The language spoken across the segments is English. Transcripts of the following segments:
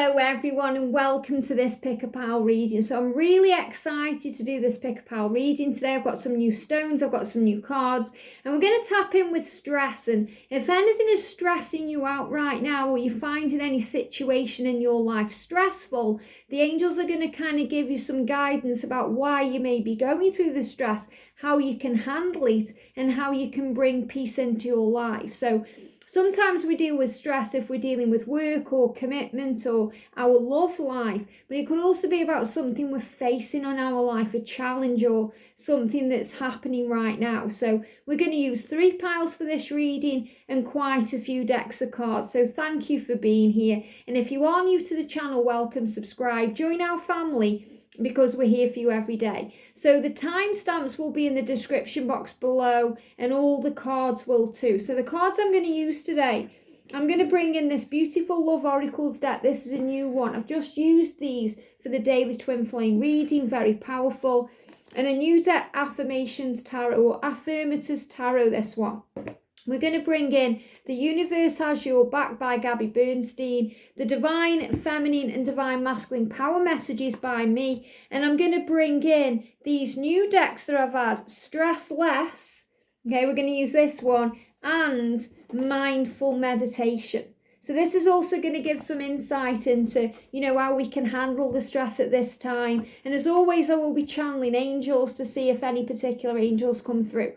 Hello everyone and welcome to this Pick a Pal reading. So I'm really excited to do this Pick a Pal reading today. I've got some new stones, I've got some new cards, and we're going to tap in with stress. And if anything is stressing you out right now, or you're finding any situation in your life stressful, the angels are going to kind of give you some guidance about why you may be going through the stress, how you can handle it, and how you can bring peace into your life. So sometimes we deal with stress if we're dealing with work or commitment or our love life, but it could also be about something we're facing on our life, a challenge or something that's happening right now. So we're going to use 3 piles for this reading and quite a few decks of cards. So thank you for being here. And if you are new to the channel, welcome, subscribe, join our family, because we're here for you every day. So the timestamps will be in the description box below, and all the cards will too. So the cards I'm going to use today, I'm going to bring in this beautiful Love Oracles deck. This is a new one. I've just used these for the daily twin flame reading, very powerful. And a new deck, Affirmators Tarot, or Affirmators Tarot, this one. We're going to bring in The Universe Has Your Back by Gabby Bernstein, the Divine Feminine and Divine Masculine Power Messages by me, and I'm going to bring in these new decks that I've had, Stress Less, okay, we're going to use this one, and Mindful Meditation. So this is also going to give some insight into, how we can handle the stress at this time. And as always, I will be channeling angels to see if any particular angels come through.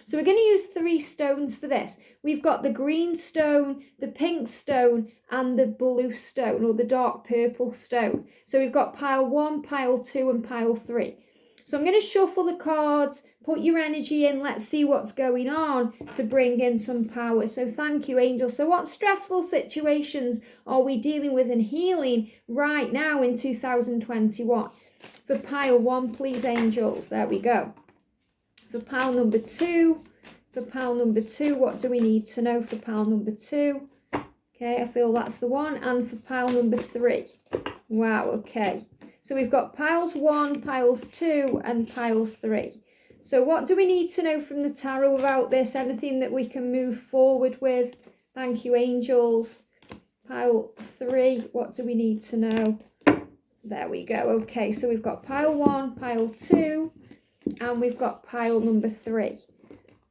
So we're going to use 3 stones for this. We've got the green stone, the pink stone, and the blue stone, or the dark purple stone. So we've got pile 1, pile 2, and pile 3. So I'm going to shuffle the cards, put your energy in, let's see what's going on to bring in some power. So thank you, angels. So what stressful situations are we dealing with and healing right now in 2021? For pile 1, please, angels. There we go. For pile number 2, what do we need to know for pile number 2? Okay, I feel that's the one. And for pile number 3. Wow, okay. So we've got piles 1, piles 2, and piles 3. So what do we need to know from the tarot about this? Anything that we can move forward with? Thank you, angels. Pile 3, what do we need to know? There we go. Okay, so we've got pile 1, pile 2, and we've got pile number 3.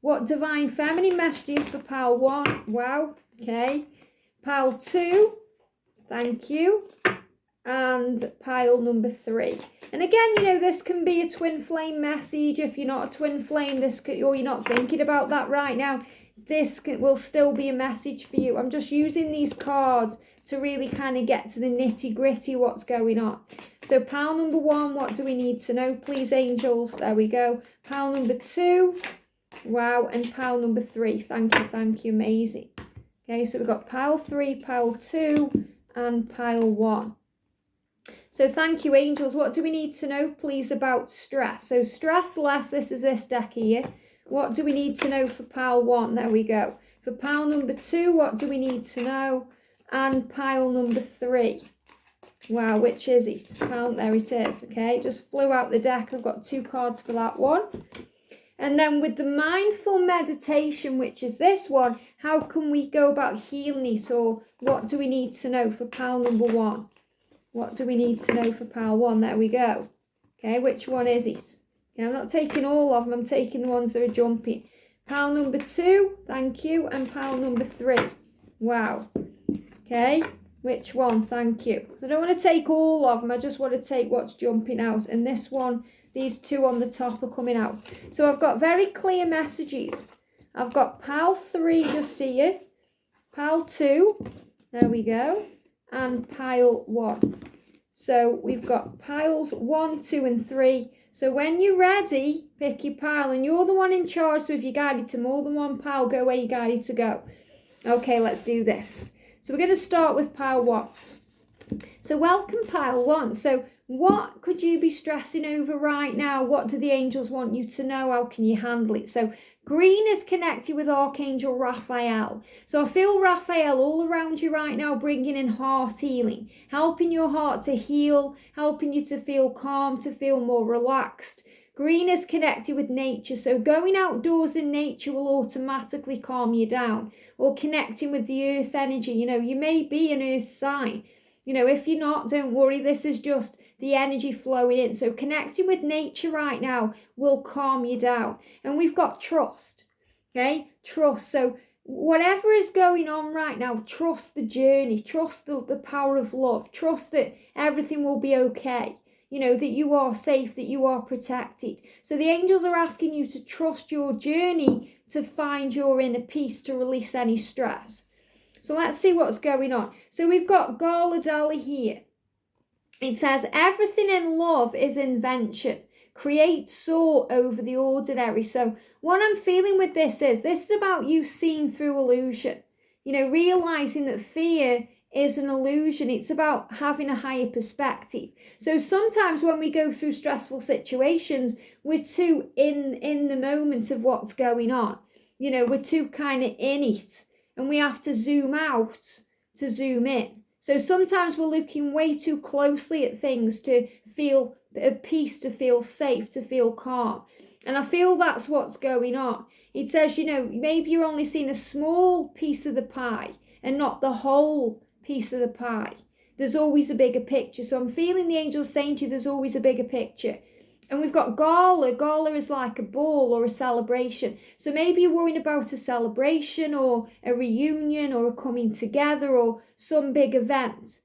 What divine feminine messages for pile 1? Wow, okay. Pile 2, thank you. And pile number 3. And again, this can be a twin flame message. If you're not a twin flame, or you're not thinking about that right now, this will still be a message for you. I'm just using these cards to really kind of get to the nitty gritty what's going on. So pile number 1, what do we need to know, please, angels? There we go. Pile number 2, wow, and pile number 3. Thank you, amazing. Okay, so we've got pile 3, pile 2, and pile 1. So thank you, angels. What do we need to know, please, about stress? So stress less, this is this deck here. What do we need to know for pile 1? There we go. For pile number 2, what do we need to know? And pile number 3. Wow, which is it? There it is. Okay, just flew out the deck. I've got 2 cards for that one. And then with the mindful meditation, which is this one, how can we go about healing it? Or what do we need to know for pile number 1? What do we need to know for pile 1? There we go. Okay, which one is it? Okay, I'm not taking all of them. I'm taking the ones that are jumping. Pile number 2, thank you. And pile number 3. Wow. Okay, which one? Thank you. So I don't want to take all of them. I just want to take what's jumping out. And this one, these 2 on the top are coming out. So I've got very clear messages. I've got pile 3 just here. Pile 2. There we go. And pile 1. So we've got piles 1, 2, and 3. So when you're ready, pick your pile. And you're the one in charge. So if you're guided to more than one pile, go where you're guided to go. Okay, let's do this. So we're going to start with pile 1. So welcome, pile 1. So what could you be stressing over right now? What do the angels want you to know? How can you handle it? So green is connected with Archangel Raphael. So I feel Raphael all around you right now, bringing in heart healing, helping your heart to heal, helping you to feel calm, to feel more relaxed. Green is connected with nature, so going outdoors in nature will automatically calm you down. Or connecting with the earth energy. You may be an earth sign. You know, if you're not, don't worry. This is just the energy flowing in. So connecting with nature right now will calm you down. And we've got trust, okay? Trust. So whatever is going on right now, trust the journey, trust the power of love, trust that everything will be okay. You know, that you are safe, that you are protected. So the angels are asking you to trust your journey to find your inner peace, to release any stress. So let's see what's going on. So we've got Gala Dali here. It says, everything in love is invention. Create soar over the ordinary. So what I'm feeling with this is about you seeing through illusion. You know, realizing that fear is an illusion. It's about having a higher perspective. So sometimes when we go through stressful situations, we're too in the moment of what's going on. You know, we're too kind of in it. And we have to zoom out to zoom in. So sometimes we're looking way too closely at things to feel at peace, to feel safe, to feel calm. And I feel that's what's going on. It says, you know, maybe you're only seeing a small piece of the pie and not the whole piece of the pie. There's always a bigger picture. So I'm feeling the angels saying to you, there's always a bigger picture. And we've got gala. Gala is like a ball or a celebration. So maybe you're worrying about a celebration or a reunion or a coming together or some big event.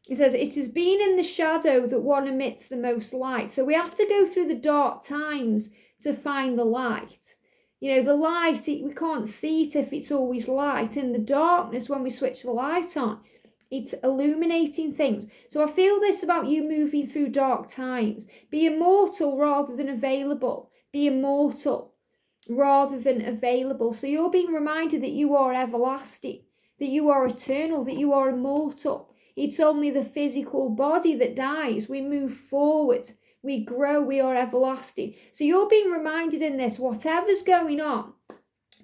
It says, it is being in the shadow that one emits the most light. So we have to go through the dark times to find the light. You know, the light, we can't see it if it's always light. In the darkness, when we switch the light on, it's illuminating things. So I feel this about you moving through dark times. Be immortal rather than available. Be immortal rather than available. So you're being reminded that you are everlasting, that you are eternal, that you are immortal. It's only the physical body that dies. We move forward. We grow. We are everlasting. So you're being reminded in this, whatever's going on,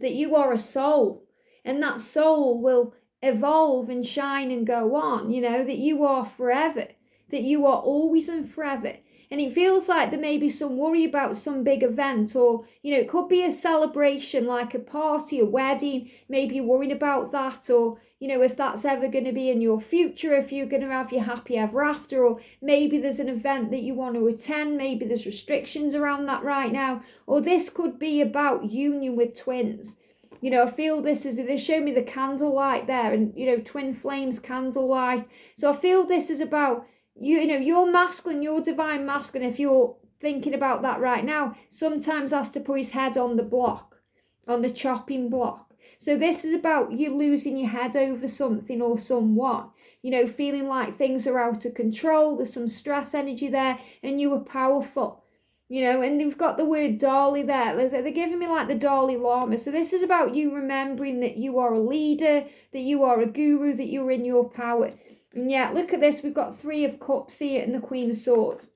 that you are a soul. And that soul will evolve and shine and go on, you know, that you are forever, that you are always and forever. And it feels like there may be some worry about some big event, or, you know, it could be a celebration like a party, a wedding. Maybe you're worrying about that, or, you know, if that's ever going to be in your future, if you're going to have your happy ever after, or maybe there's an event that you want to attend. Maybe there's restrictions around that right now, or this could be about union with twins. You know, I feel this is, they show me the candlelight there and, you know, twin flames, candlelight. So I feel this is about, you know, your masculine, your divine masculine, if you're thinking about that right now, sometimes has to put his head on the block, on the chopping block. So this is about you losing your head over something or someone, you know, feeling like things are out of control. There's some stress energy there and you are powerful. You know, and they've got the word Dalai there. They're giving me like the Dalai Lama. So this is about you remembering that you are a leader, that you are a guru, that you're in your power. And yeah, look at this. We've got 3 of Cups here and the Queen of Swords.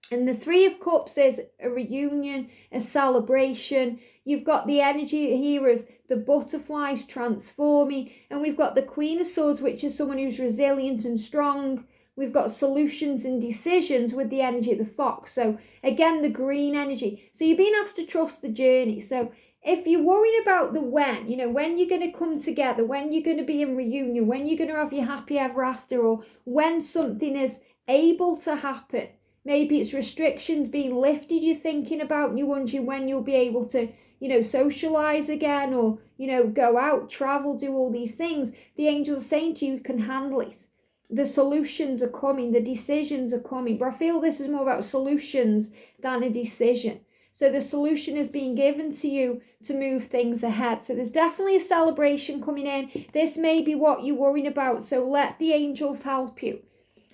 And the 3 of Cups is a reunion, a celebration. You've got the energy here of the butterflies transforming. And we've got the Queen of Swords, which is someone who's resilient and strong. We've got solutions and decisions with the energy of the fox. So again, the green energy. So you're being asked to trust the journey. So if you're worried about the when, you know, when you're going to come together, when you're going to be in reunion, when you're going to have your happy ever after, or when something is able to happen, maybe it's restrictions being lifted you're thinking about, and you're wondering when you'll be able to, you know, socialize again, or, you know, go out, travel, do all these things. The angels are saying to you, you can handle it. The solutions are coming, the decisions are coming. But I feel this is more about solutions than a decision. So the solution is being given to you to move things ahead. So there's definitely a celebration coming in. This may be what you're worrying about. So let the angels help you.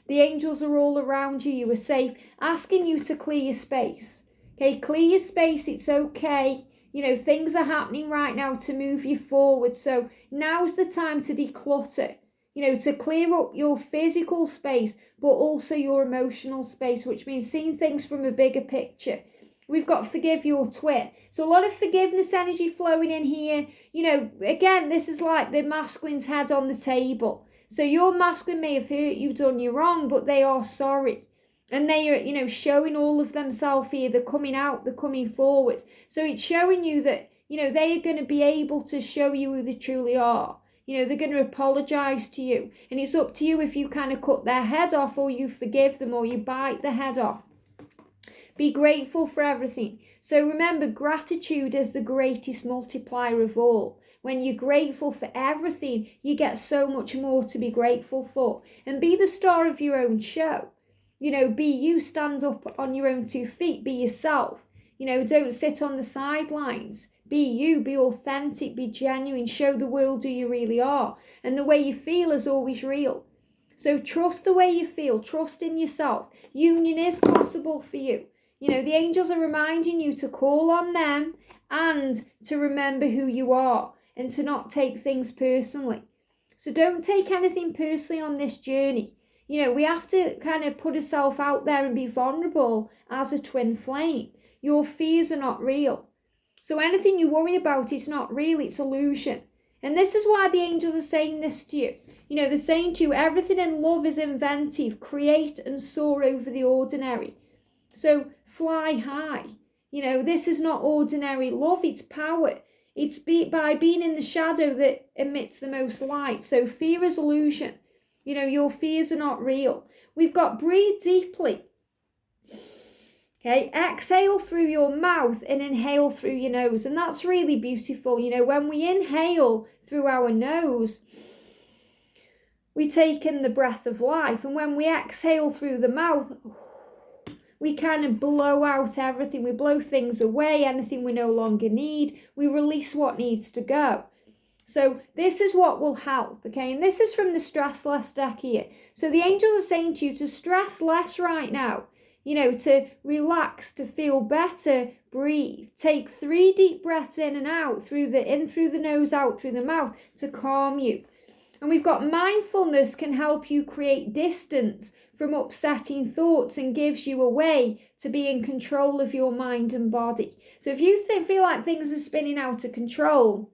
The angels are all around you. You are safe. Asking you to clear your space. Okay, clear your space. It's okay. You know, things are happening right now to move you forward. So now's the time to declutter. You know, to clear up your physical space, but also your emotional space, which means seeing things from a bigger picture. We've got forgive your twin. So a lot of forgiveness energy flowing in here. You know, again, this is like the masculine's head on the table. So your masculine may have hurt you, done you wrong, but they are sorry. And they are, you know, showing all of themselves here. They're coming out, they're coming forward. So it's showing you that, you know, they are going to be able to show you who they truly are. You know, they're going to apologize to you. And it's up to you if you kind of cut their head off, or you forgive them, or you bite the head off. Be grateful for everything. So remember, gratitude is the greatest multiplier of all. When you're grateful for everything, you get so much more to be grateful for. And be the star of your own show. You know, be you, stand up on your own 2 feet, be yourself. You know, don't sit on the sidelines. Be you, be authentic, be genuine, show the world who you really are. And the way you feel is always real. So trust the way you feel, trust in yourself. Union is possible for you. You know, the angels are reminding you to call on them and to remember who you are and to not take things personally. So don't take anything personally on this journey. You know, we have to kind of put ourselves out there and be vulnerable as a twin flame. Your fears are not real. So anything you worry about, it's not real, it's illusion. And this is why the angels are saying this to you. You know, they're saying to you, everything in love is inventive. Create and soar over the ordinary. So fly high. You know, this is not ordinary love, it's power. It's by being in the shadow that emits the most light. So fear is illusion. You know, your fears are not real. We've got breathe deeply. Okay, exhale through your mouth and inhale through your nose. And that's really beautiful. You know, when we inhale through our nose, we take in the breath of life. And when we exhale through the mouth, we kind of blow out everything. We blow things away, anything we no longer need. We release what needs to go. So this is what will help, okay? And this is from the Stress Less deck here. So the angels are saying to you to stress less right now. You know, to relax, to feel better, breathe. Take 3 deep breaths in and out, in through the nose, out through the mouth, to calm you. And we've got mindfulness can help you create distance from upsetting thoughts and gives you a way to be in control of your mind and body. So if you feel like things are spinning out of control,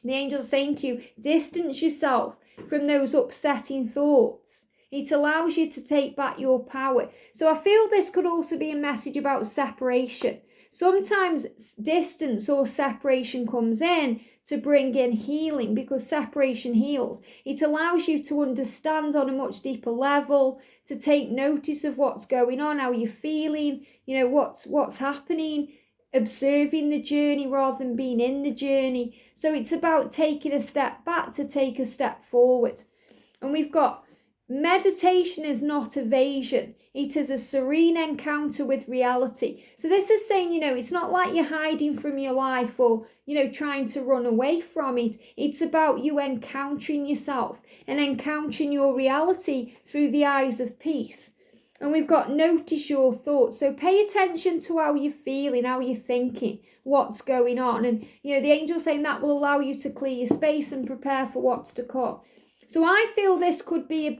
the angels are saying to you, distance yourself from those upsetting thoughts. It allows you to take back your power. So I feel this could also be a message about separation. Sometimes distance or separation comes in to bring in healing, because separation heals. It allows you to understand on a much deeper level, to take notice of what's going on, how you're feeling, you know, what's happening, observing the journey rather than being in the journey. So it's about taking a step back to take a step forward. And we've got meditation is not evasion. It is a serene encounter with reality. So this is saying, you know, it's not like you're hiding from your life or, you know, trying to run away from it. It's about you encountering yourself and encountering your reality through the eyes of peace. And we've got notice your thoughts. So pay attention to how you're feeling, how you're thinking, what's going on. And, you know, the angel's saying that will allow you to clear your space and prepare for what's to come. So I feel this could be a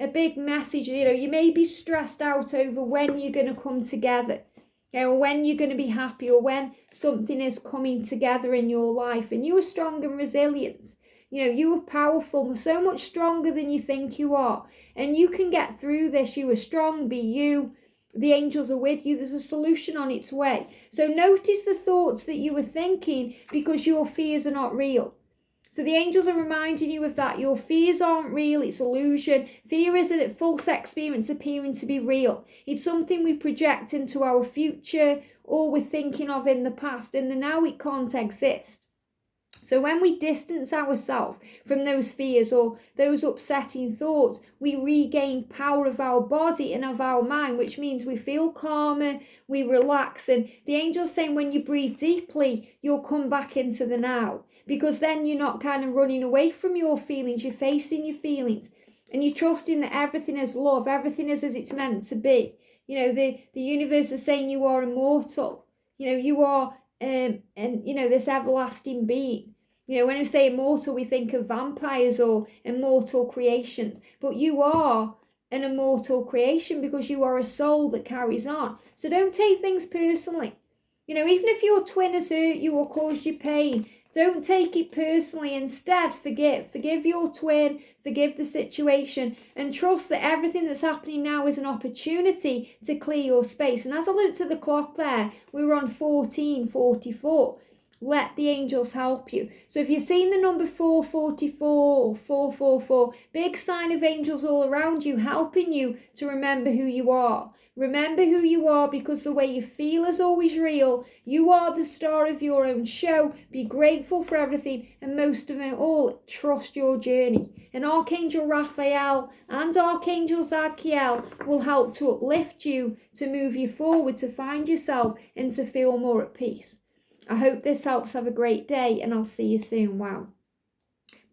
big message. You know, you may be stressed out over when you're going to come together, you know, when you're going to be happy, or when something is coming together in your life. And you are strong and resilient. You know, you are powerful, so much stronger than you think you are. And you can get through this. You are strong, be you. The angels are with you. There's a solution on its way. So notice the thoughts that you were thinking, because your fears are not real. So the angels are reminding you of that. Your fears aren't real, it's illusion. Fear is a false experience appearing to be real. It's something we project into our future, or we're thinking of in the past. In the now, it can't exist. So when we distance ourselves from those fears or those upsetting thoughts, we regain power of our body and of our mind, which means we feel calmer, we relax. And the angel's saying when you breathe deeply, you'll come back into the now. Because then you're not kind of running away from your feelings, you're facing your feelings. And you're trusting that everything is love, everything is as it's meant to be. You know, the universe is saying you are immortal. You know, you are, and you know, this everlasting being. You know, when we say immortal, we think of vampires or immortal creations. But you are an immortal creation because you are a soul that carries on. So don't take things personally. You know, even if your twin has hurt you or caused you pain, don't take it personally. Instead, forgive. Forgive your twin, forgive the situation, and trust that everything that's happening now is an opportunity to clear your space. And as I looked at the clock there, we were on 14:44. let the angels help you. So if you're seeing the number 444 or 444, big sign of angels all around you, helping you to remember who you are. Remember who you are, because the way you feel is always real. You are the star of your own show. Be grateful for everything, and most of it all, trust your journey. And Archangel Raphael and Archangel Zadkiel will help to uplift you, to move you forward, to find yourself, and to feel more at peace. I hope this helps. Have a great day, and I'll see you soon. Wow.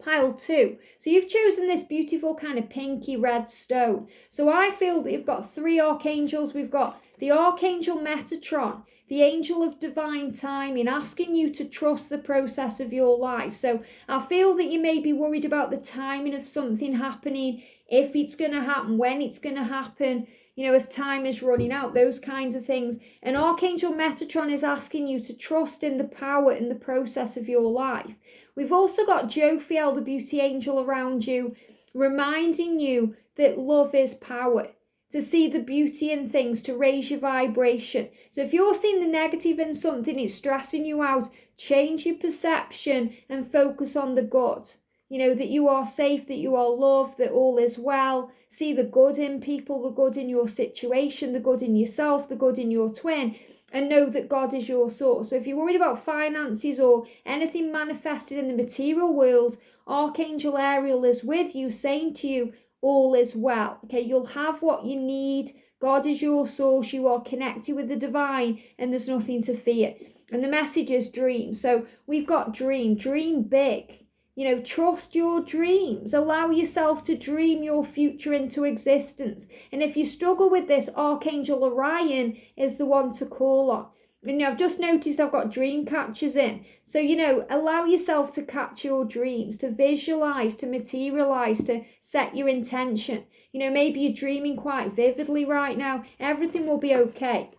Pile 2. So you've chosen this beautiful kind of pinky red stone. So I feel that you've got 3 archangels. We've got the Archangel Metatron, the angel of divine timing, asking you to trust the process of your life. So I feel that you may be worried about the timing of something happening, if it's going to happen, when it's going to happen, if time is running out, those kinds of things. And Archangel Metatron is asking you to trust in the power and the process of your life. We've also got Jophiel, the beauty angel, around you, reminding you that love is power, to see the beauty in things, to raise your vibration. So if you're seeing the negative in something, it's stressing you out, change your perception and focus on the good. That you are safe, that you are loved, that all is well. See the good in people, the good in your situation, the good in yourself, the good in your twin, and know that God is your source. So if you're worried about finances or anything manifested in the material world, Archangel Ariel is with you, saying to you, all is well. Okay, you'll have what you need. God is your source. You are connected with the divine, and there's nothing to fear. And the message is dream. So we've got dream big. Trust your dreams. Allow yourself to dream your future into existence. And if you struggle with this, Archangel Orion is the one to call on. And I've just noticed I've got dream catchers in. So, allow yourself to catch your dreams, to visualize, to materialize, to set your intention. Maybe you're dreaming quite vividly right now. Everything will be okay.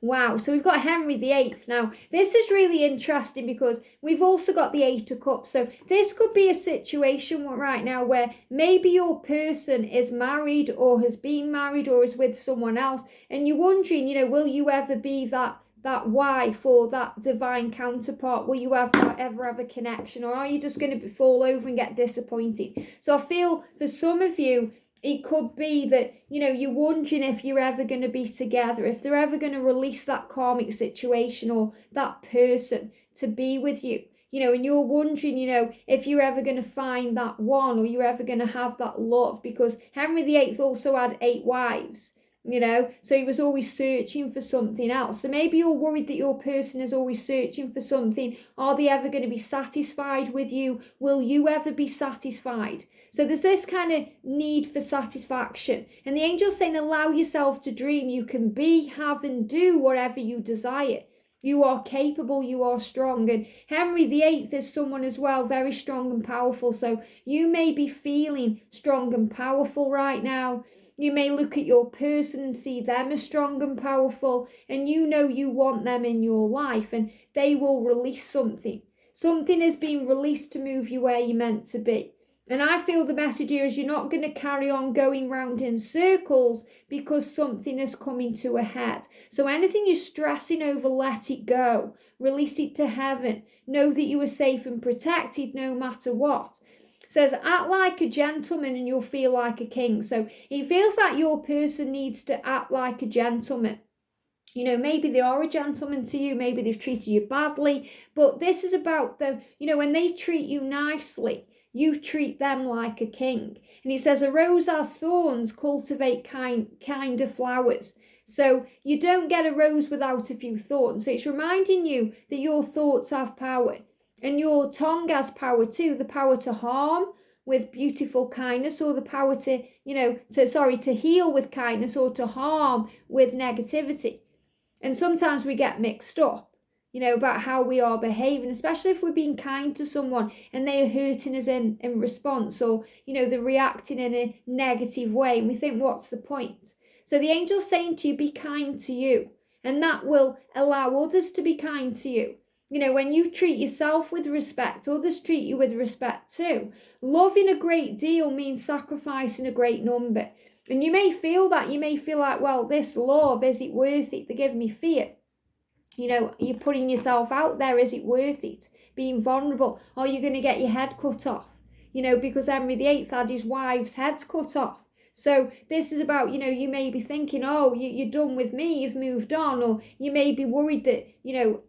Wow, so we've got Henry VIII. Now, this is really interesting because we've also got the 8 of Cups. So this could be a situation right now where maybe your person is married or has been married or is with someone else, and you're wondering, will you ever be that wife or that divine counterpart? Will you ever have a connection, or are you just going to fall over and get disappointed? So I feel for some of you, it could be that, you're wondering if you're ever going to be together, if they're ever going to release that karmic situation or that person to be with you, and you're wondering, if you're ever going to find that one, or you're ever going to have that love, because Henry VIII also had 8 wives, so he was always searching for something else. So maybe you're worried that your person is always searching for something. Are they ever going to be satisfied with you? Will you ever be satisfied? So there's this kind of need for satisfaction. And the angel's saying, allow yourself to dream. You can be, have, and do whatever you desire. You are capable, you are strong. And Henry VIII is someone as well, very strong and powerful. So you may be feeling strong and powerful right now. You may look at your person and see them as strong and powerful, and you want them in your life, and they will release something. Something is being released to move you where you're meant to be. And I feel the message here is you're not going to carry on going round in circles because something is coming to a head. So anything you're stressing over, let it go. Release it to heaven. Know that you are safe and protected no matter what. It says, act like a gentleman and you'll feel like a king. So it feels like your person needs to act like a gentleman. Maybe they are a gentleman to you. Maybe they've treated you badly. But this is about them, when they treat you nicely, you treat them like a king. And it says, a rose has thorns, cultivate kinder flowers. So you don't get a rose without a few thorns. So it's reminding you that your thoughts have power. And your tongue has power too. The power to harm with beautiful kindness, or the power to, to heal with kindness, or to harm with negativity. And sometimes we get mixed up. About how we are behaving, especially if we're being kind to someone and they are hurting us in response, or, they're reacting in a negative way, and we think, what's the point? So the angel's saying to you, be kind to you, and that will allow others to be kind to you. When you treat yourself with respect, others treat you with respect too. Loving a great deal means sacrificing a great number. And you may feel that, you may feel like, well, this love, is it worth it? They give me fear. You know, you're putting yourself out there. Is it worth it? Being vulnerable. Or you're going to get your head cut off. You know, because Henry VIII had his wife's heads cut off. So this is about, you know, you may be thinking, oh, you're done with me, you've moved on. Or you may be worried that, you know,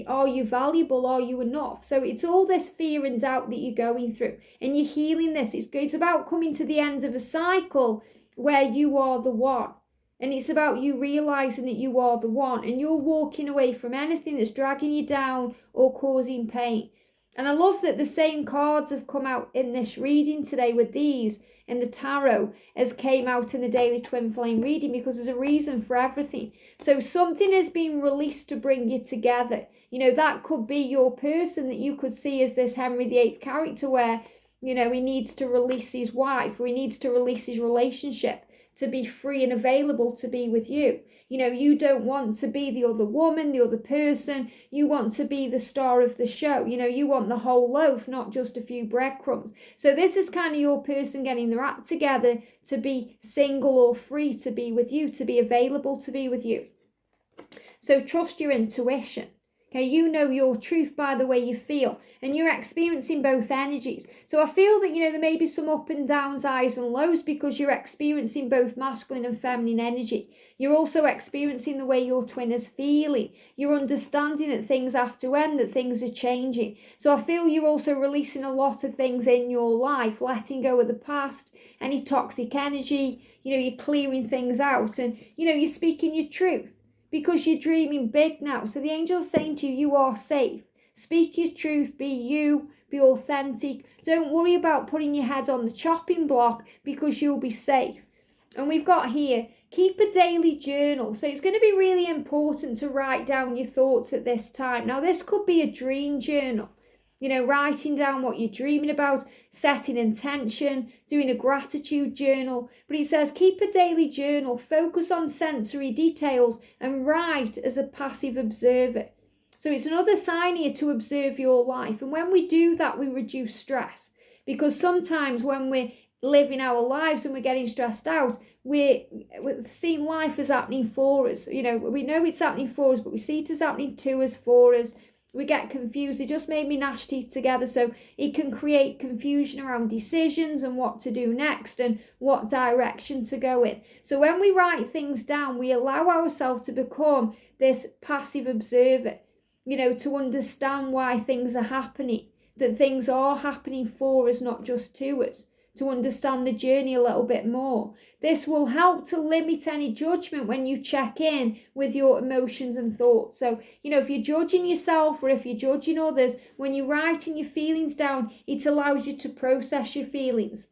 are you valuable? Are you enough? So it's all this fear and doubt that you're going through. And you're healing this. It's about coming to the end of a cycle where you are the one. And it's about you realizing that you are the one, and you're walking away from anything that's dragging you down or causing pain. And I love that the same cards have come out in this reading today with these in the tarot as came out in the daily twin flame reading, because there's a reason for everything. So something has been released to bring you together. You know, that could be your person that you could see as this Henry VIII character where, you know, he needs to release his wife, or he needs to release his relationship to be free and available to be with you. You know, you don't want to be the other woman, the other person. You want to be the star of the show. You know, you want the whole loaf, not just a few breadcrumbs. So this is kind of your person getting their act together to be single or free to be with you, to be available to be with you. So trust your intuition. Okay, you know your truth by the way you feel, and you're experiencing both energies. So I feel that, you know, there may be some up and downs, highs and lows, because you're experiencing both masculine and feminine energy. You're also experiencing the way your twin is feeling. You're understanding that things have to end, that things are changing. So I feel you're also releasing a lot of things in your life, letting go of the past, any toxic energy. You know, you're clearing things out, and, you know, you're speaking your truth. Because you're dreaming big now. So the angel's saying to you, you are safe. Speak your truth, be you, be authentic. Don't worry about putting your head on the chopping block, because you'll be safe. And we've got here, keep a daily journal. So it's going to be really important to write down your thoughts at this time. Now this could be a dream journal. You know, writing down what you're dreaming about, setting intention, doing a gratitude journal. But it says keep a daily journal, focus on sensory details, and write as a passive observer. So it's another sign here to observe your life. And when we do that, we reduce stress. Because sometimes when we're living our lives and we're getting stressed out, we're seeing life as happening for us. You know, we know it's happening for us, but we see it as happening to us, for us. We get confused. It just made me gnash teeth together. So it can create confusion around decisions and what to do next and what direction to go in. So when we write things down, we allow ourselves to become this passive observer, you know, to understand why things are happening, that things are happening for us, not just to us, to understand the journey a little bit more. This will help to limit any judgment when you check in with your emotions and thoughts. So, you know, if you're judging yourself or if you're judging others, when you're writing your feelings down, it allows you to process your feelings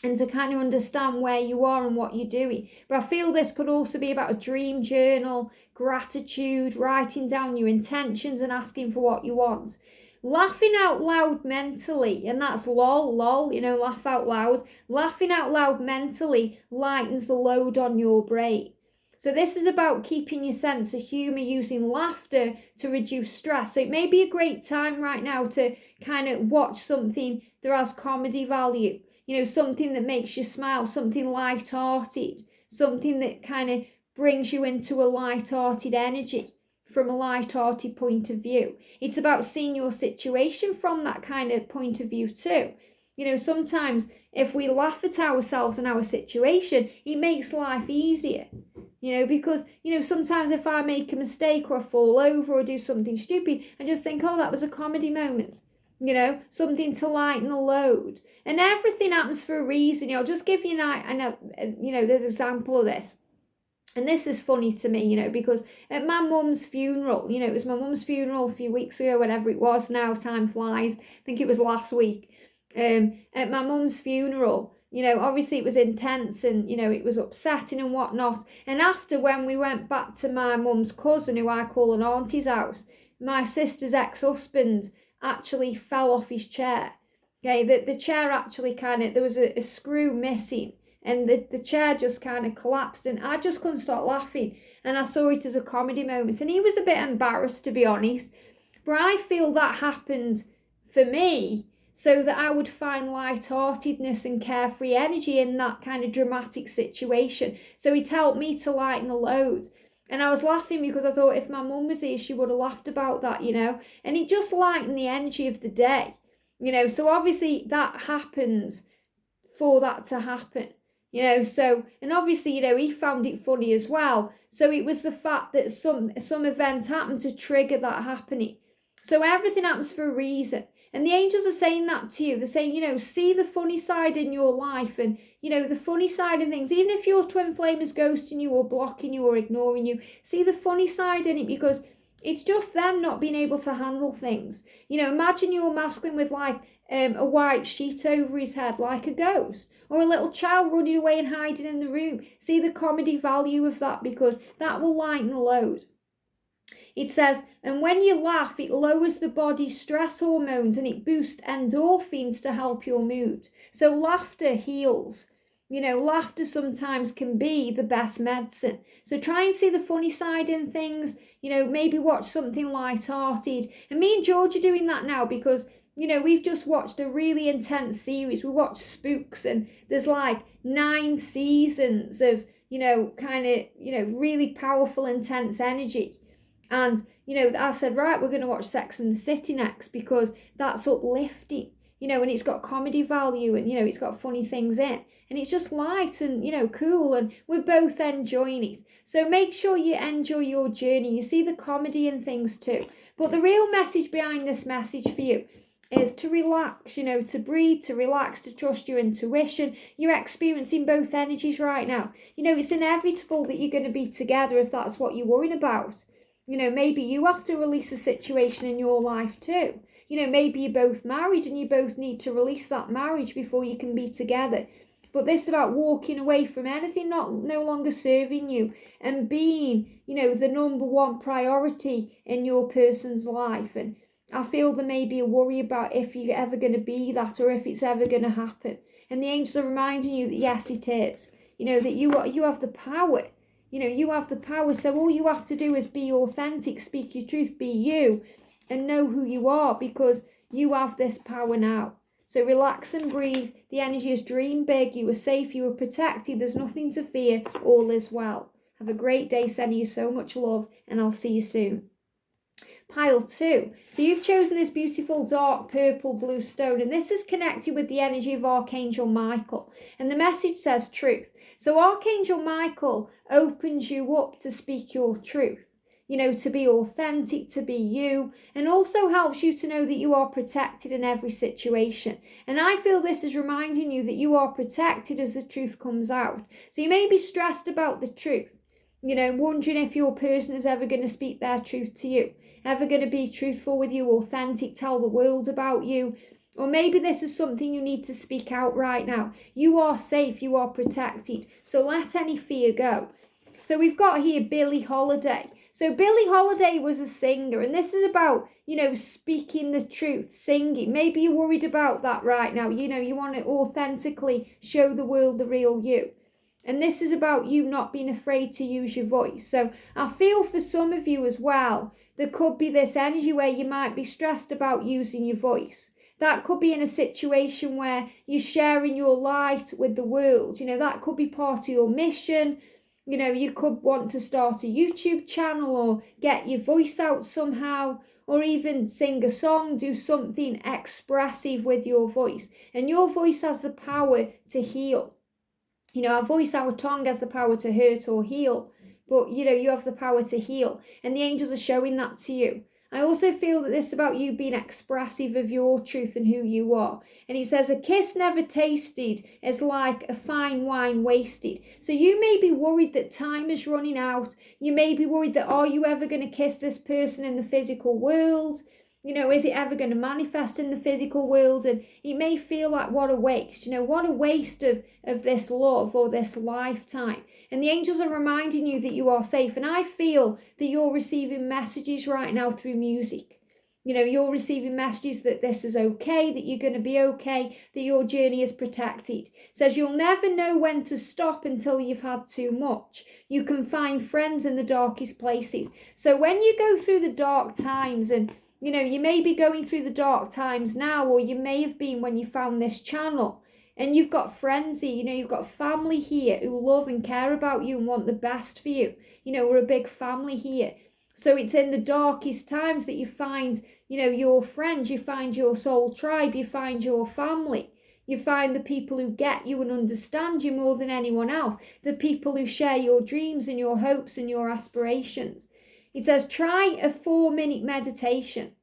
and to kind of understand where you are and what you're doing. But I feel this could also be about a dream journal, gratitude, writing down your intentions and asking for what you want. Laughing out loud mentally, and that's lol, you know, laugh out loud. Laughing out loud mentally lightens the load on your brain. So this is about keeping your sense of humour, using laughter to reduce stress. So it may be a great time right now to kind of watch something that has comedy value. You know, something that makes you smile, something light-hearted, something that kind of brings you into a light-hearted energy, from a light-hearted point of view. It's about seeing your situation from that kind of point of view too. You know, sometimes if we laugh at ourselves and our situation, it makes life easier. You know, because, you know, sometimes if I make a mistake or I fall over or do something stupid, I just think, oh, that was a comedy moment. You know, something to lighten the load. And everything happens for a reason. You know, I'll just give you there's an example of this. And this is funny to me, you know, because at my mum's funeral, you know, it was my mum's funeral a few weeks ago, whatever it was now, time flies. I think it was last week. At my mum's funeral, you know, obviously it was intense and, you know, it was upsetting and whatnot. And after, when we went back to my mum's cousin, who I call an auntie's house, my sister's ex-husband actually fell off his chair. Okay, the chair actually kind of, there was a screw missing. And the chair just kind of collapsed, and I just couldn't stop laughing. And I saw it as a comedy moment. And he was a bit embarrassed, to be honest. But I feel that happened for me so that I would find lightheartedness and carefree energy in that kind of dramatic situation. So it helped me to lighten the load. And I was laughing because I thought if my mum was here, she would have laughed about that, and it just lightened the energy of the day, so obviously that happens for that to happen, so, and obviously, he found it funny as well. So it was the fact that some event happened to trigger that happening. So everything happens for a reason. And the angels are saying that to you. They're saying, see the funny side in your life, and, the funny side in things. Even if your twin flame is ghosting you or blocking you or ignoring you, see the funny side in it, because it's just them not being able to handle things. Imagine your masculine with like a white sheet over his head like a ghost, or a little child running away and hiding in the room. See the comedy value of that, because that will lighten the load. It says, and when you laugh, it lowers the body's stress hormones and it boosts endorphins to help your mood. So laughter heals. Laughter sometimes can be the best medicine. So try and see the funny side in things, maybe watch something light-hearted. And me and George are doing that now because, we've just watched a really intense series. We watched Spooks, and there's like 9 seasons of, really powerful, intense energy. And, I said, right, we're going to watch Sex and the City next because that's uplifting, and it's got comedy value, and, it's got funny things in. And it's just light and, cool, and we're both enjoying it. So make sure you enjoy your journey. You see the comedy in things too. But the real message behind this message for you is to relax, to breathe, to relax, to trust your intuition. You're experiencing both energies right now. It's inevitable that you're going to be together if that's what you're worrying about. Maybe you have to release a situation in your life too. Maybe you're both married and you both need to release that marriage before you can be together. But this is about walking away from anything no longer serving you and being, the number one priority in your person's life. And I feel there may be a worry about if you're ever going to be that or if it's ever going to happen. And the angels are reminding you that yes, it is. That you have the power. You have the power. So all you have to do is be authentic, speak your truth, be you, and know who you are, because you have this power now. So relax and breathe. The energy is dream big. You are safe. You are protected. There's nothing to fear. All is well. Have a great day. Sending you so much love, and I'll see you soon. Pile 2. So you've chosen this beautiful dark purple blue stone, and this is connected with the energy of Archangel Michael. And the message says truth. So Archangel Michael opens you up to speak your truth. To be authentic, to be you, and also helps you to know that you are protected in every situation. And I feel this is reminding you that you are protected as the truth comes out. So you may be stressed about the truth, wondering if your person is ever going to speak their truth to you, ever going to be truthful with you, authentic, tell the world about you. Or maybe this is something you need to speak out right now. You are safe, you are protected. So let any fear go. So we've got here Billie Holiday. So Billie Holiday was a singer, and this is about, speaking the truth, singing. Maybe you're worried about that right now. You want to authentically show the world the real you. And this is about you not being afraid to use your voice. So I feel for some of you as well, there could be this energy where you might be stressed about using your voice. That could be in a situation where you're sharing your light with the world. That could be part of your mission. You could want to start a YouTube channel or get your voice out somehow, or even sing a song, do something expressive with your voice. And your voice has the power to heal. Our voice, our tongue has the power to hurt or heal, but you have the power to heal. And the angels are showing that to you. I also feel that this is about you being expressive of your truth and who you are. And he says, a kiss never tasted is like a fine wine wasted. So you may be worried that time is running out. You may be worried that, are you ever going to kiss this person in the physical world? Is it ever going to manifest in the physical world? And it may feel like, what a waste. What a waste of this love or this lifetime. And the angels are reminding you that you are safe. And I feel that you're receiving messages right now through music. You're receiving messages that this is okay, that you're going to be okay, that your journey is protected. It says you'll never know when to stop until you've had too much. You can find friends in the darkest places. So when you go through the dark times, and you may be going through the dark times now, or you may have been when you found this channel, And you've got friends here, you've got family here who love and care about you and want the best for you. We're a big family here. So it's in the darkest times that you find, your friends, you find your soul tribe, you find your family. You find the people who get you and understand you more than anyone else. The people who share your dreams and your hopes and your aspirations. It says, try a 4-minute meditation.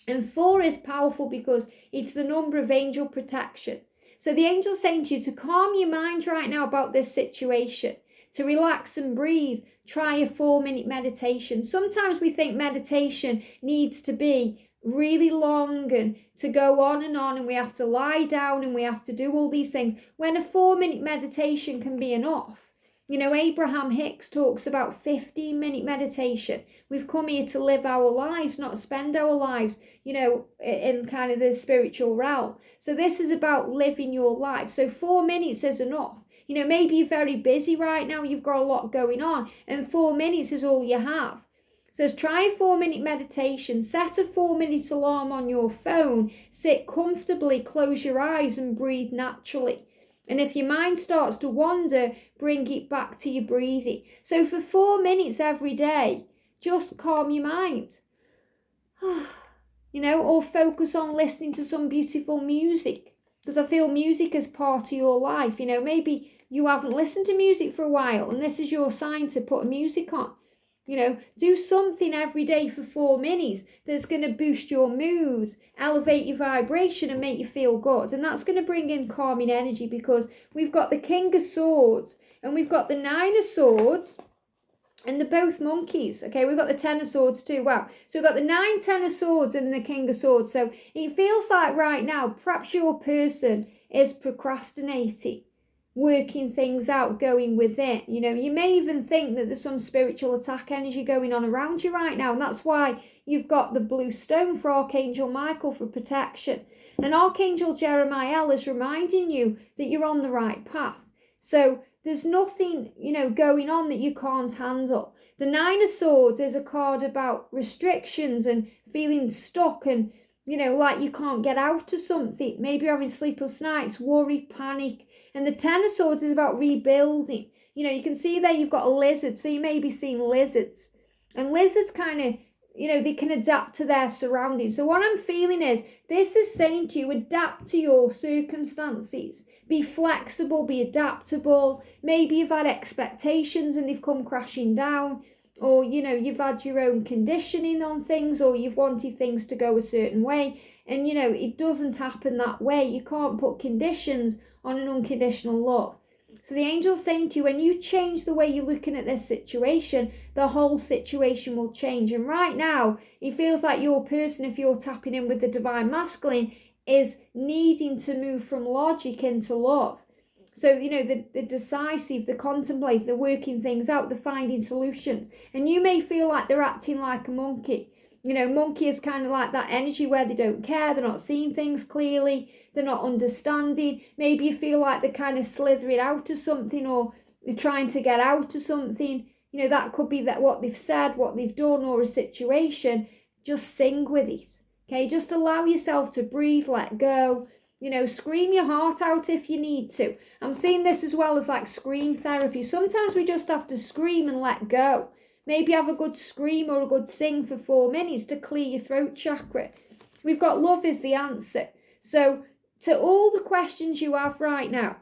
And 4 is powerful because it's the number of angel protection. So the angel's saying to you to calm your mind right now about this situation, to relax and breathe. Try a 4-minute meditation. Sometimes we think meditation needs to be really long and to go on, and we have to lie down and we have to do all these things, when a 4-minute meditation can be enough. Abraham Hicks talks about 15-minute meditation. We've come here to live our lives, not spend our lives, in kind of the spiritual realm. So this is about living your life. So 4 minutes is enough. Maybe you're very busy right now, you've got a lot going on, and 4 minutes is all you have. It says, try a 4-minute meditation, set a 4-minute alarm on your phone, sit comfortably, close your eyes and breathe naturally. And if your mind starts to wander, bring it back to your breathing. So for 4 minutes every day, just calm your mind. Or focus on listening to some beautiful music. Because I feel music is part of your life. Maybe you haven't listened to music for a while and this is your sign to put music on. Do something every day for 4 minutes that's going to boost your moods, elevate your vibration and make you feel good. And that's going to bring in calming energy, because we've got the King of Swords and we've got the 9 of Swords, and they're both monkeys. Okay, we've got the 10 of Swords too. Wow. So we've got the 9, 10 of Swords and the King of Swords. So it feels like right now, perhaps your person is procrastinating, working things out, going within. You may even think that there's some spiritual attack energy going on around you right now, and that's why you've got the blue stone for Archangel Michael for protection. And Archangel Jeremiah is reminding you that you're on the right path. So there's nothing, going on that you can't handle. The 9 of Swords is a card about restrictions and feeling stuck and, like you can't get out of something. Maybe you're having sleepless nights, worry, panic. And the 10 of Swords is about rebuilding. You can see there you've got a lizard, so you may be seeing lizards. And lizards kind of, they can adapt to their surroundings. So what I'm feeling is, this is saying to you, adapt to your circumstances. Be flexible, be adaptable. Maybe you've had expectations and they've come crashing down. Or, you've had your own conditioning on things, or you've wanted things to go a certain way. And, it doesn't happen that way. You can't put conditions on an unconditional love. So the angel's saying to you, when you change the way you're looking at this situation, the whole situation will change. And right now, it feels like your person, if you're tapping in with the divine masculine, is needing to move from logic into love. So, the decisive, the contemplative, the working things out, the finding solutions. And you may feel like they're acting like a monkey. Monkey is kind of like that energy where they don't care, they're not seeing things clearly, they're not understanding. Maybe you feel like they're kind of slithering out of something, or they're trying to get out of something. That could be that what they've said, what they've done, or a situation. Just sing with it. Okay, just allow yourself to breathe, let go. Scream your heart out if you need to. I'm seeing this as well as like scream therapy. Sometimes we just have to scream and let go. Maybe have a good scream or a good sing for 4 minutes to clear your throat chakra. We've got love is the answer. So to all the questions you have right now,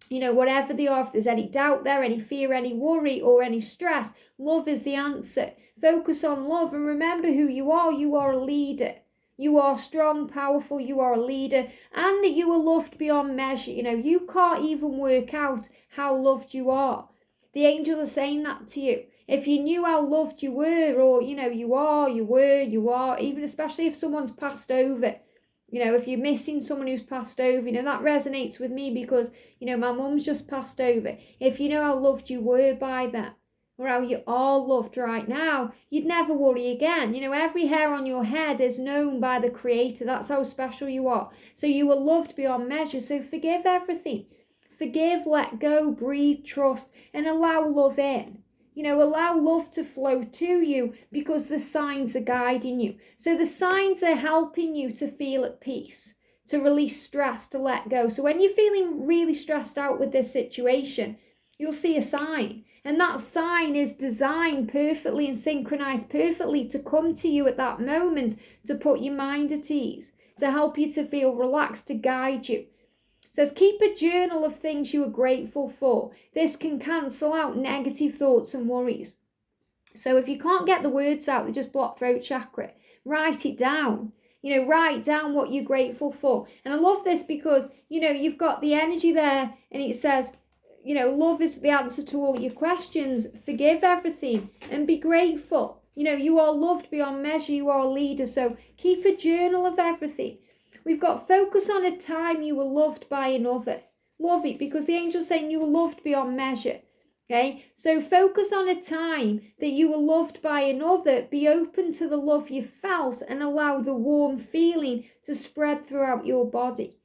whatever they are, if there's any doubt there, any fear, any worry or any stress, love is the answer. Focus on love and remember who you are. You are a leader. You are strong, powerful, you are a leader, and that you are loved beyond measure. You can't even work out how loved you are. The angels are saying that to you. If you knew how loved you were, or, you are, even especially if someone's passed over, if you're missing someone who's passed over, that resonates with me because, my mum's just passed over. If you know how loved you were by that, or how you are loved right now, you'd never worry again. Every hair on your head is known by the Creator. That's how special you are. So you are loved beyond measure. So forgive everything. Forgive, let go, breathe, trust, and allow love in. Allow love to flow to you because the signs are guiding you. So the signs are helping you to feel at peace, to release stress, to let go. So when you're feeling really stressed out with this situation, you'll see a sign. And that sign is designed perfectly and synchronized perfectly to come to you at that moment, to put your mind at ease, to help you to feel relaxed, to guide you. It says, keep a journal of things you are grateful for. This can cancel out negative thoughts and worries. So if you can't get the words out, they just block throat chakra, write it down. Write down what you're grateful for. And I love this because, you've got the energy there, and it says, love is the answer to all your questions. Forgive everything and be grateful. You are loved beyond measure. You are a leader. So keep a journal of everything. We've got focus on a time you were loved by another. Love it, because the angel's saying you were loved beyond measure. Okay, so focus on a time that you were loved by another. Be open to the love you felt and allow the warm feeling to spread throughout your body.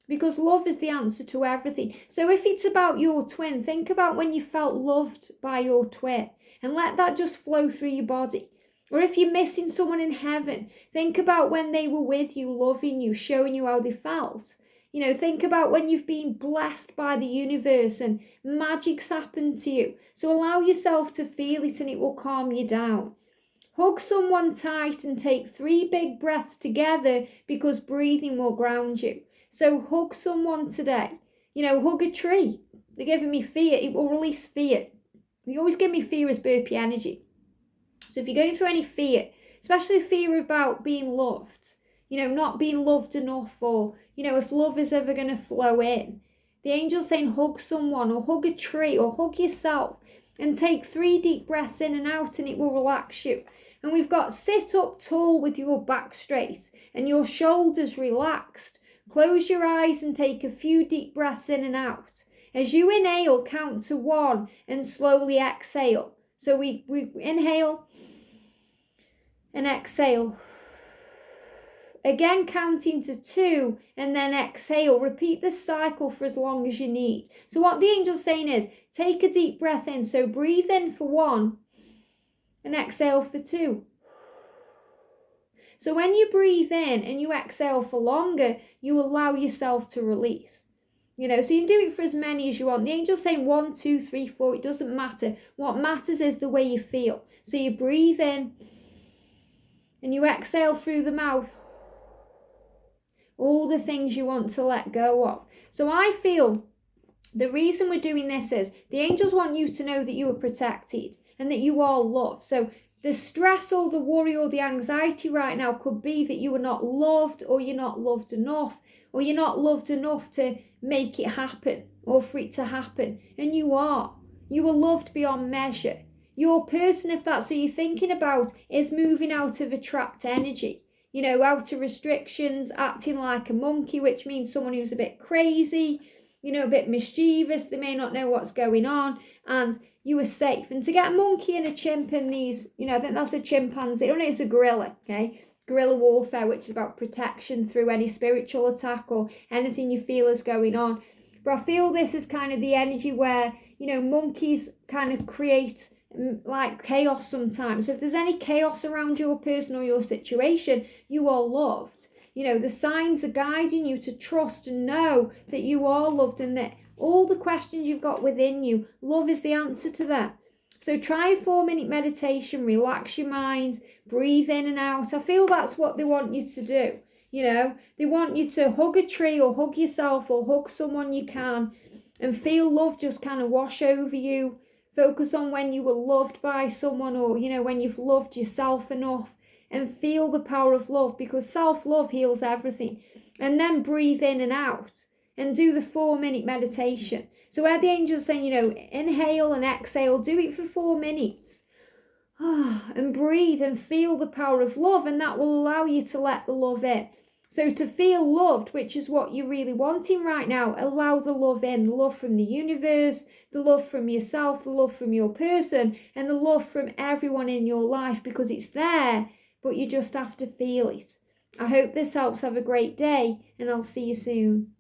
Because love is the answer to everything. So if it's about your twin, think about when you felt loved by your twin and let that just flow through your body. Or if you're missing someone in heaven, think about when they were with you, loving you, showing you how they felt. Think about when you've been blessed by the universe and magic's happened to you. So allow yourself to feel it and it will calm you down. Hug someone tight and take 3 big breaths together, because breathing will ground you. So hug someone today. Hug a tree. They're giving me fear. It will release fear. They always give me fear as burpee energy. So if you're going through any fear, especially fear about being loved, not being loved enough, or, if love is ever going to flow in, the angel's saying hug someone, or hug a tree, or hug yourself, and take 3 deep breaths in and out, and it will relax you. And we've got sit up tall with your back straight and your shoulders relaxed. Close your eyes and take a few deep breaths in and out. As you inhale, count to 1 and slowly exhale. So we inhale and exhale. Again, counting to 2 and then exhale. Repeat this cycle for as long as you need. So what the angel's saying is, take a deep breath in. So breathe in for 1 and exhale for 2. So when you breathe in and you exhale for longer, you allow yourself to release. So you can do it for as many as you want. The angel's saying 1, 2, 3, 4. It doesn't matter. What matters is the way you feel. So you breathe in and you exhale through the mouth all the things you want to let go of. So I feel the reason we're doing this is the angels want you to know that you are protected and that you are loved. So the stress or the worry or the anxiety right now could be that you are not loved, or you're not loved enough, or you're not loved enough to make it happen or for it to happen. And you are. You are loved beyond measure. Your person, if that's what you're thinking about, is moving out of a trapped energy. Out of restrictions, acting like a monkey, which means someone who's a bit crazy, a bit mischievous. They may not know what's going on, and you are safe. And to get a monkey and a chimp in these, I think that's a chimpanzee. I don't know, it's a gorilla, okay? Guerrilla warfare, which is about protection through any spiritual attack or anything you feel is going on. But I feel this is kind of the energy where, monkeys kind of create like chaos sometimes. So if there's any chaos around your person or your situation, you are loved. The signs are guiding you to trust and know that you are loved, and that all the questions you've got within you, love is the answer to that. So try a 4-minute meditation, relax your mind, breathe in and out. I feel that's what they want you to do. They want you to hug a tree or hug yourself or hug someone you can and feel love just kind of wash over you. Focus on when you were loved by someone, or, when you've loved yourself enough, and feel the power of love, because self-love heals everything. And then breathe in and out and do the 4-minute meditation. So where the angel's saying, inhale and exhale, do it for 4 minutes. And breathe and feel the power of love, and that will allow you to let the love in. So to feel loved, which is what you're really wanting right now, allow the love in, the love from the universe, the love from yourself, the love from your person, and the love from everyone in your life, because it's there, but you just have to feel it. I hope this helps. Have a great day, and I'll see you soon.